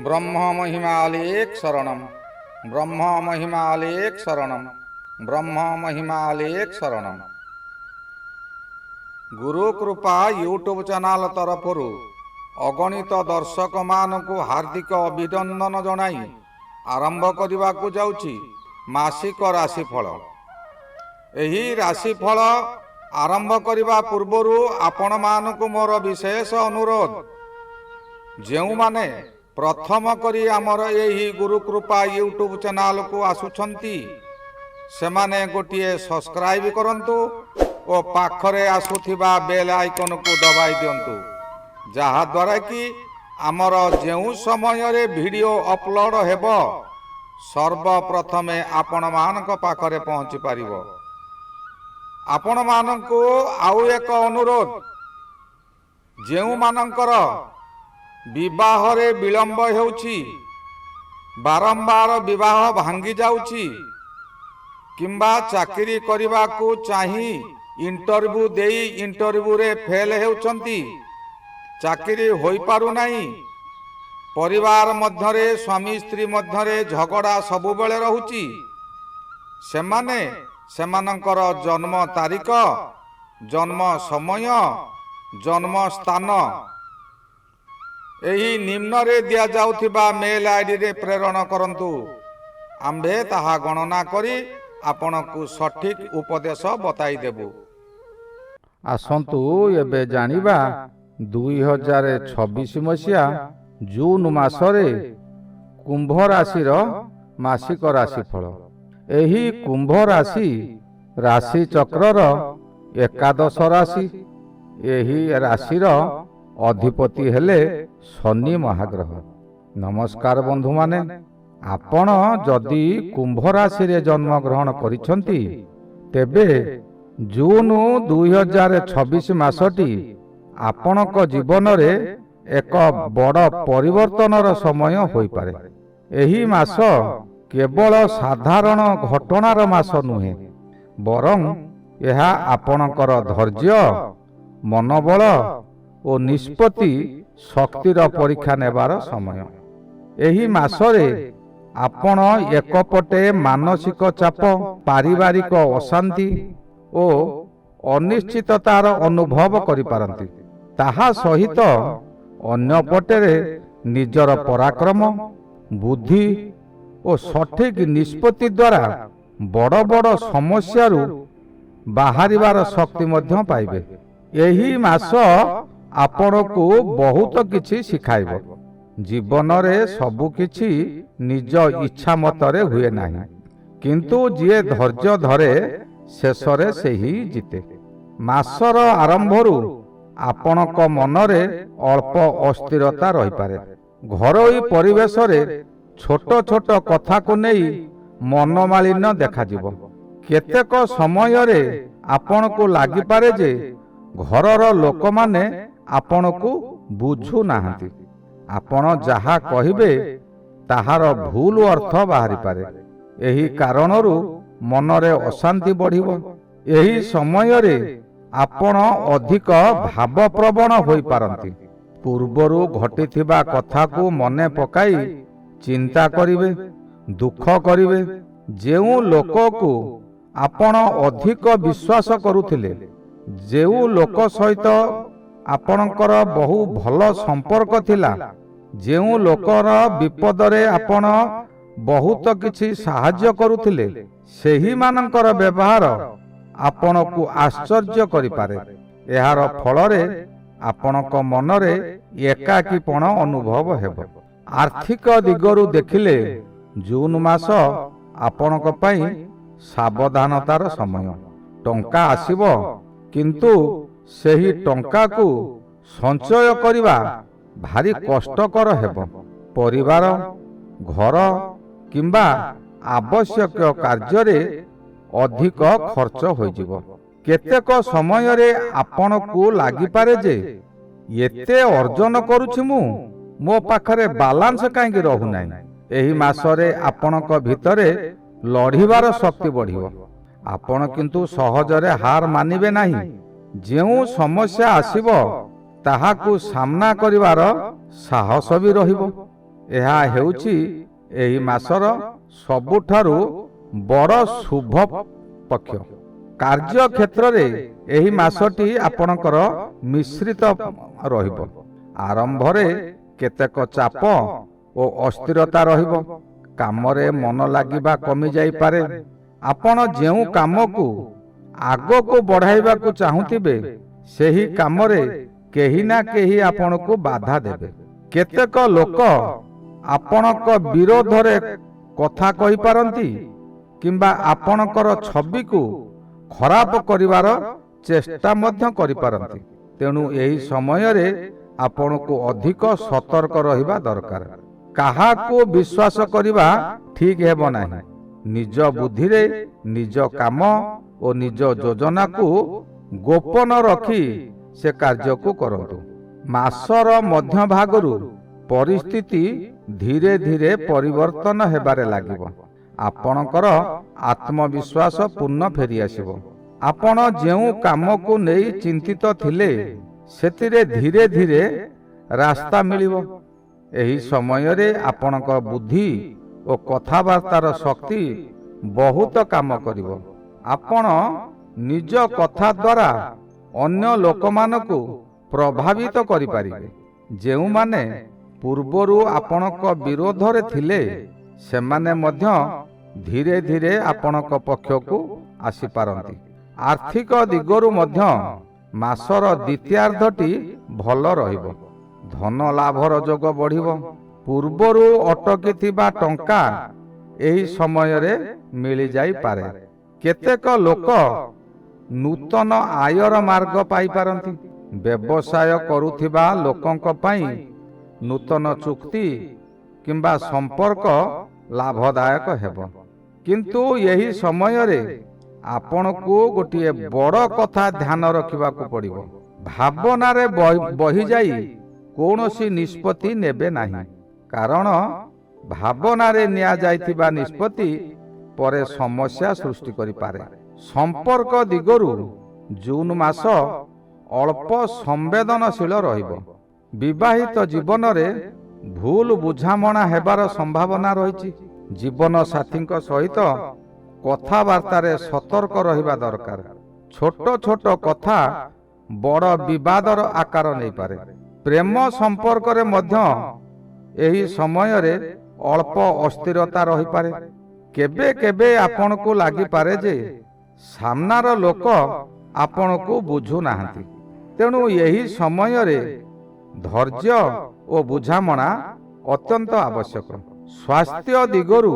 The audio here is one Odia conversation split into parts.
ब्रह्म महिमालेक शरणम ब्रह्म महिमालेक शरणम ब्रह्म महिमालेक शरणम। गुरु कृपा यूट्यूब चैनल तरफर अगणित दर्शक मानकु हार्दिक अभिनंदन जनाई आरंभ करने को जाउछि मासिक राशिफल। एही राशिफल आरंभ करने पूर्वरु आपण मानकु मोर विशेष अनुरोध, जेउ माने प्रथम करी आमर यही गुरु कृपा यूट्यूब चैनल को आसुछंती सेमाने गोटिए सब्सक्राइब करंतु और पाखरे आसुथिबा बेल आइकन को दबाई दियंतु, जहा द्वारा कि आमर जेउ समय रे वीडियो अपलोड हेबो सर्वप्रथमे आपण मानक पाखरे पहुंची पारिबो। आपण मानकु आउ एक अनुरोध, जेउ मानकर विवाह रे विलंब हेउछि, बारंबार विवाह भांगी जाउछि किंबा चाकरी करबा को चाही इंटरव्यू देई इंटरव्यू रे फेल हेउछंती, चाकरी होई पारु नाही, परिवार मध्यरे स्वामी स्त्री मध्यरे झगड़ा सबु बेले रहुछि, सेमाने सेमानंकर जन्म तारीख, जन्म समय, जन्म स्थान एही निम्न रे दिया जाउथिबा मेल आईडी रे प्रेरण करंतु। आम्भे ताहा गणना करी आपनकु सठिक उपदेश बताई देबु। आसंतु एबे जानिबा 2026 मसिया जून मासरे कुंभ राशि मासिक राशिफल। एही कुंभ राशि राशि चक्रर एकादश राशि। एही राशिर अधिपति हेले शनि महाग्रह। नमस्कार बंधु माने, आपण जदि कुंभ राशि रे जन्म ग्रहण करिसंती तेबे जून 2026 मासटी आपणक जीवन रे एक बड़ परिवर्तनर समय होई पारे। एही मास केवल साधारण घटनार मास नुहे, बरं यह आपणकर धैर्य, मनोबल और निष्पत्ति शक्तिर परीक्षा नेबार समय। एही मासरे आपण एकपटे मानसिक चाप, पारिवारिक अशांति और अनिश्चिततार अनुभव करि पारंती। ताहा सहित अन्य पटेरे निजर पराक्रम, बुद्धि और सठिक निष्पत्ति द्वारा बड़ बड़ समस्यारू बाहरिबार शक्ति मध्य पाइबे। एही मास आपण को बहुत किछि शिखाइबो। जीवन रे सबु किछि निज इच्छा मतरे हुए नाही, किंतु जिए धैर्य धरे शेषरे सेही जिते। मासर आरंभरू आपणक मनरे अल्प अस्थिरता रही पारे। घरोई परिवेश रे छोट छोट कथा को नहीं मनमालिन्य देखा जिवो। केतेक समय रे आपण को लागि पारे जे घरर लोक माने आपण को बुझु नाहंती। आपण जहा कहिबे ताहार भूल अर्थ बाहरी पारे। एही कारणरू मनरे अशांति बढ़िबो। एही समय रे आपण अधिक भावप्रवण होई पारंती। पूर्वरू घटिथिबा कथा को मने पकाई चिंता करिवे, दुख करिवे। जेउ लोक को आपण अधिक विश्वास करुथिले, जेउ लोक सहित आपणकर बहु भल संपर्क थिला, जेउ लोकर विपदरे आपण बहुत किछि साहाय्य करुथिले, सेही मानकर व्यवहार आपण को आश्चर्य करि पारे। एहार फलरे आपणक मनरे एकाकीपण अनुभव हेबो। आर्थिक दिगरु देखिले जून मास आपणक पई सावधानतार समय। टंका आसीबो, किंतु सेही टंका को संचय करिबा भारी कष्टकर हेबो। परिवार, घर किंबा आवश्यक कार्य रे अधिक खर्च होइजिवो। केतेक समय रे आपण को लागि पारे जे एते अर्जन करूछि मो पाखरे बालांस काहेकि रहु नाही। एही मासरे आपणक भितरे लढिबार शक्ति बढ़िबो। आपण किंतु सहजरे हार मानिबे नाही। जेउ समस्या आसीबो ताहाकू सामना करिवार साहस भी रहिबो। ଏହା ହେଉଛି ଏହି ମାସର ସବୁଠାରୁ ବଡ଼ ଶୁଭ ପକ୍ଷ। କାର୍ଯ୍ୟ କ୍ଷେତ୍ରରେ ଏହି ମାସଟି ଆପଣଙ୍କର ମିଶ୍ରିତ ରହିବ। ଆରମ୍ଭରେ କେତେକ ଚାପ ଓ ଅସ୍ଥିରତା ରହିବ। କାମରେ ମନ ଲାଗିବା କମି ଯାଇପାରେ। ଆପଣ ଯେଉଁ କାମକୁ ଆଗକୁ ବଢ଼ାଇବାକୁ ଚାହୁଁଥିବେ ସେହି କାମରେ କେହି ନା କେହି ଆପଣଙ୍କୁ ବାଧା ଦେବେ। କେତେକ ଲୋକ ଆପଣଙ୍କ ବିରୋଧରେ କଥା କହିପାରନ୍ତି କିମ୍ବା ଆପଣଙ୍କର ଛବିକୁ ଖରାପ କରିବାର ଚେଷ୍ଟା ମଧ୍ୟ କରିପାରନ୍ତି। ତେଣୁ ଏହି ସମୟରେ ଆପଣଙ୍କୁ ଅଧିକ ସତର୍କ ରହିବା ଦରକାର। କାହାକୁ ବିଶ୍ୱାସ କରିବା ଠିକ୍ ହେବ ନାହିଁ। ନିଜ ବୁଦ୍ଧିରେ ନିଜ କାମ ଓ ନିଜ ଯୋଜନାକୁ ଗୋପନ ରଖି ସେ କାର୍ଯ୍ୟକୁ କରନ୍ତୁ। ମାସର ମଧ୍ୟଭାଗରୁ ପରିସ୍ଥିତି ଧୀରେ ଧୀରେ ପରିବର୍ତ୍ତନ ହେବାରେ ଲାଗିବ। ଆପଣଙ୍କର ଆତ୍ମବିଶ୍ୱାସ ପୂର୍ଣ୍ଣ ଫେରିଆସିବ। ଆପଣ ଯେଉଁ କାମକୁ ନେଇ ଚିନ୍ତିତ ଥିଲେ ସେଥିରେ ଧୀରେ ଧୀରେ ରାସ୍ତା ମିଳିବ। ଏହି ସମୟରେ ଆପଣଙ୍କ ବୁଦ୍ଧି ଓ କଥାବାର୍ତ୍ତାର ଶକ୍ତି ବହୁତ କାମ କରିବ। ଆପଣ ନିଜ କଥା ଦ୍ୱାରା ଅନ୍ୟ ଲୋକମାନଙ୍କୁ ପ୍ରଭାବିତ କରିପାରିବେ। ଯେଉଁମାନେ ପୂର୍ବରୁ ଆପଣଙ୍କ ବିରୋଧରେ ଥିଲେ ସେମାନେ ମଧ୍ୟ ଧୀରେ ଧୀରେ ଆପଣଙ୍କ ପକ୍ଷକୁ ଆସିପାରନ୍ତି। ଆର୍ଥିକ ଦିଗରୁ ମଧ୍ୟ ମାସର ଦ୍ୱିତୀୟାର୍ଦ୍ଧଟି ଭଲ ରହିବ। ଧନ ଲାଭର ଯୋଗ ବଢ଼ିବ। ପୂର୍ବରୁ ଅଟକିଥିବା ଟଙ୍କା ଏହି ସମୟରେ ମିଳିଯାଇପାରେ। କେତେକ ଲୋକ ନୂତନ ଆୟର ମାର୍ଗ ପାଇପାରନ୍ତି। ବ୍ୟବସାୟ କରୁଥିବା ଲୋକଙ୍କ ପାଇଁ ନୂତନ ଚୁକ୍ତି କିମ୍ବା ସମ୍ପର୍କ ଲାଭଦାୟକ ହେବ। କିନ୍ତୁ ଏହି ସମୟରେ ଆପଣଙ୍କୁ ଗୋଟିଏ ବଡ଼ କଥା ଧ୍ୟାନ ରଖିବାକୁ ପଡ଼ିବ। ଭାବନାରେ ବହିଯାଇ କୌଣସି ନିଷ୍ପତ୍ତି ନେବେ ନାହିଁ। କାରଣ ଭାବନାରେ ନିଆଯାଇଥିବା ନିଷ୍ପତ୍ତି ପରେ ସମସ୍ୟା ସୃଷ୍ଟି କରିପାରେ। ସମ୍ପର୍କ ଦିଗରୁ ଜୁନ୍ ମାସ ଅଳ୍ପ ସମ୍ବେଦନଶୀଳ ରହିବ। ବିବାହିତ ଜୀବନରେ ଭୁଲ ବୁଝାମଣା ହେବାର ସମ୍ଭାବନା ରହିଛି। ଜୀବନ ସାଥୀଙ୍କ ସହିତ କଥାବାର୍ତ୍ତାରେ ସତର୍କ ରହିବା ଦରକାର। ଛୋଟ ଛୋଟ କଥା ବଡ଼ ବିବାଦର ଆକାର ନେଇପାରେ। ପ୍ରେମ ସମ୍ପର୍କରେ ମଧ୍ୟ ଏହି ସମୟରେ ଅଳ୍ପ ଅସ୍ଥିରତା ରହିପାରେ। କେବେ କେବେ ଆପଣଙ୍କୁ ଲାଗିପାରେ ଯେ ସାମ୍ନାର ଲୋକ ଆପଣଙ୍କୁ ବୁଝୁନାହାନ୍ତି। ତେଣୁ ଏହି ସମୟରେ ଧୈର୍ଯ୍ୟ ଓ ବୁଝାମଣା ଅତ୍ୟନ୍ତ ଆବଶ୍ୟକ। ସ୍ୱାସ୍ଥ୍ୟ ଦିଗରୁ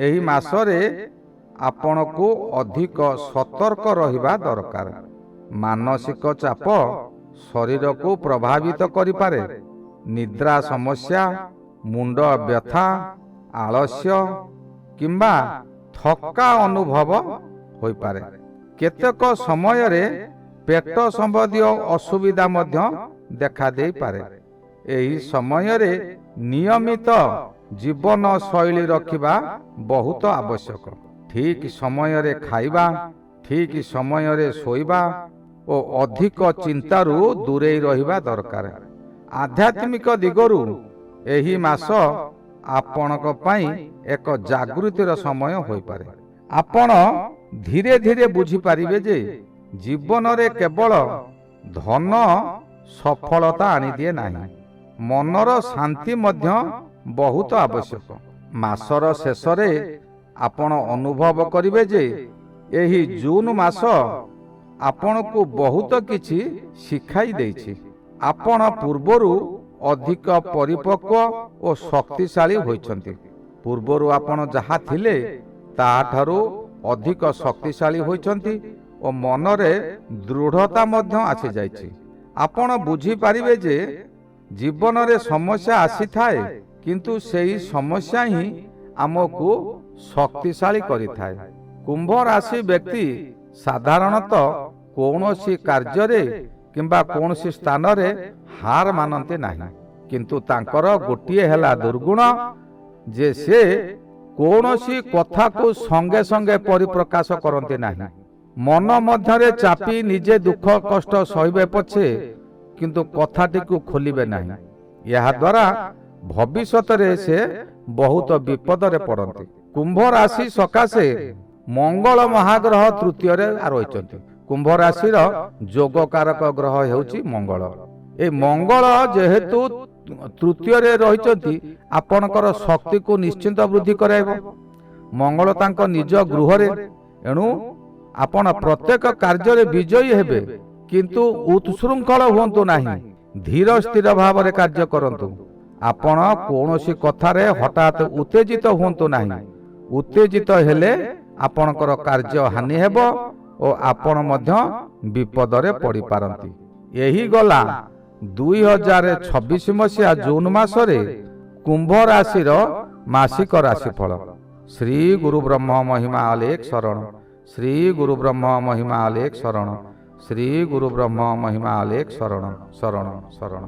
ଏହି ମାସରେ ଆପଣଙ୍କୁ ଅଧିକ ସତର୍କ ରହିବା ଦରକାର। ମାନସିକ ଚାପ ଶରୀରକୁ ପ୍ରଭାବିତ କରିପାରେ। ନିଦ୍ରା ସମସ୍ୟା, ମୁଣ୍ଡ ବ୍ୟଥା, ଆଳସ୍ୟ କିମ୍ବା ଥକା ଅନୁଭବ ହୋଇପାରେ। କେତେକ ସମୟରେ ପେଟ ସମ୍ବନ୍ଧୀୟ ଅସୁବିଧା ମଧ୍ୟ ଦେଖାଦେଇପାରେ। ଏହି ସମୟରେ ନିୟମିତ ଜୀବନ ଶୈଳୀ ରଖିବା ବହୁତ ଆବଶ୍ୟକ। ଠିକ୍ ସମୟରେ ଖାଇବା, ଠିକ୍ ସମୟରେ ଶୋଇବା ଓ ଅଧିକ ଚିନ୍ତାରୁ ଦୂରେଇ ରହିବା ଦରକାର। ଆଧ୍ୟାତ୍ମିକ ଦିଗରୁ ଏହି ମାସ ଆପଣଙ୍କ ପାଇଁ ଏକ ଜାଗୃତିର ସମୟ ହୋଇପାରେ। ଆପଣ ଧୀରେ ଧୀରେ ବୁଝିପାରିବେ ଯେ ଜୀବନରେ କେବଳ ଧନ ସଫଳତା ଆଣିଦିଏ ନାହିଁ, ମନର ଶାନ୍ତି ମଧ୍ୟ ବହୁତ ଆବଶ୍ୟକ। ମାସର ଶେଷରେ ଆପଣ ଅନୁଭବ କରିବେ ଯେ ଏହି ଜୁନ୍ ମାସ ଆପଣଙ୍କୁ ବହୁତ କିଛି ଶିଖାଇ ଦେଇଛି। ଆପଣ ପୂର୍ବରୁ ଅଧିକ ପରିପକ୍ୱ ଓ ଶକ୍ତିଶାଳୀ ହୋଇଛନ୍ତି। ପୂର୍ବରୁ ଆପଣ ଯାହା ଥିଲେ ତାହାଠାରୁ ଅଧିକ ଶକ୍ତିଶାଳୀ ହୋଇଛନ୍ତି ଓ ମନରେ ଦୃଢ଼ତା ମଧ୍ୟ ଆସିଯାଇଛି। ଆପଣ ବୁଝିପାରିବେ ଯେ ଜୀବନରେ ସମସ୍ୟା ଆସିଥାଏ, କିନ୍ତୁ ସେହି ସମସ୍ୟା ହିଁ ଆମକୁ ଶକ୍ତିଶାଳୀ କରିଥାଏ। କୁମ୍ଭ ରାଶି ବ୍ୟକ୍ତି ସାଧାରଣତଃ କୌଣସି କାର୍ଯ୍ୟରେ କିମ୍ବା କୌଣସି ସ୍ଥାନରେ ହାର ମାନନ୍ତି ନାହିଁ। କିନ୍ତୁ ତାଙ୍କର ଗୋଟିଏ ହେଲା ଦୁର୍ଗୁଣ ଯେ ସେ କୌଣସି କଥାକୁ ସଙ୍ଗେ ସଙ୍ଗେ ପରିପ୍ରକାଶ କରନ୍ତି ନାହିଁ। ମନ ମଧ୍ୟରେ ଚାପି ନିଜେ ଦୁଃଖ କଷ୍ଟ ସହିବେ ପଛେ କିନ୍ତୁ କଥାଟିକୁ ଖୋଲିବେ ନାହିଁ। ଏହାଦ୍ୱାରା ଭବିଷ୍ୟତରେ ସେ ବହୁତ ବିପଦରେ ପଡ଼ନ୍ତି। କୁମ୍ଭ ରାଶି ସକାଶେ ମଙ୍ଗଳ ମହାଗ୍ରହ ତୃତୀୟରେ ରହିଛନ୍ତି। କୁମ୍ଭ ରାଶିର ଯୋଗକାରକ ଗ୍ରହ ହେଉଛି ମଙ୍ଗଳ। ଏ ମଙ୍ଗଳ ଯେହେତୁ ତୃତୀୟରେ ରହିଛନ୍ତି, ଆପଣଙ୍କର ଶକ୍ତିକୁ ନିଶ୍ଚିନ୍ତ ବୃଦ୍ଧି କରାଇବ। ମଙ୍ଗଳ ତାଙ୍କ ନିଜ ଗୃହରେ, ଏଣୁ ଆପଣ ପ୍ରତ୍ୟେକ କାର୍ଯ୍ୟରେ ବିଜୟୀ ହେବେ। କିନ୍ତୁ ଉତ୍ଶୃଙ୍ଖଳ ହୁଅନ୍ତୁ ନାହିଁ, ଧୀର ସ୍ଥିର ଭାବରେ କାର୍ଯ୍ୟ କରନ୍ତୁ। ଆପଣ କୌଣସି କଥାରେ ହଠାତ୍ ଉତ୍ତେଜିତ ହୁଅନ୍ତୁ ନାହିଁ। ଉତ୍ତେଜିତ ହେଲେ ଆପଣଙ୍କର କାର୍ଯ୍ୟ ହାନି ହେବ ଓ ଆପଣ ମଧ୍ୟ ବିପଦରେ ପଡ଼ିପାରନ୍ତି। ଏହି ଗଲା 2026 ମସିହା ଜୁନ ମାସରେ କୁମ୍ଭ ରାଶିର ମାସିକ ରାଶିଫଳ। ଶ୍ରୀ ଗୁରୁ ବ୍ରହ୍ମ ମହିମା ଅଲେଖ ଶରଣ। ଶ୍ରୀ ଗୁରୁ ବ୍ରହ୍ମ ମହିମା ଅଲେଖ ଶରଣ। ଶ୍ରୀ ଗୁରୁ ବ୍ରହ୍ମ ମହିମା ଅଲେଖ ଶରଣ ଶରଣ ଶରଣ।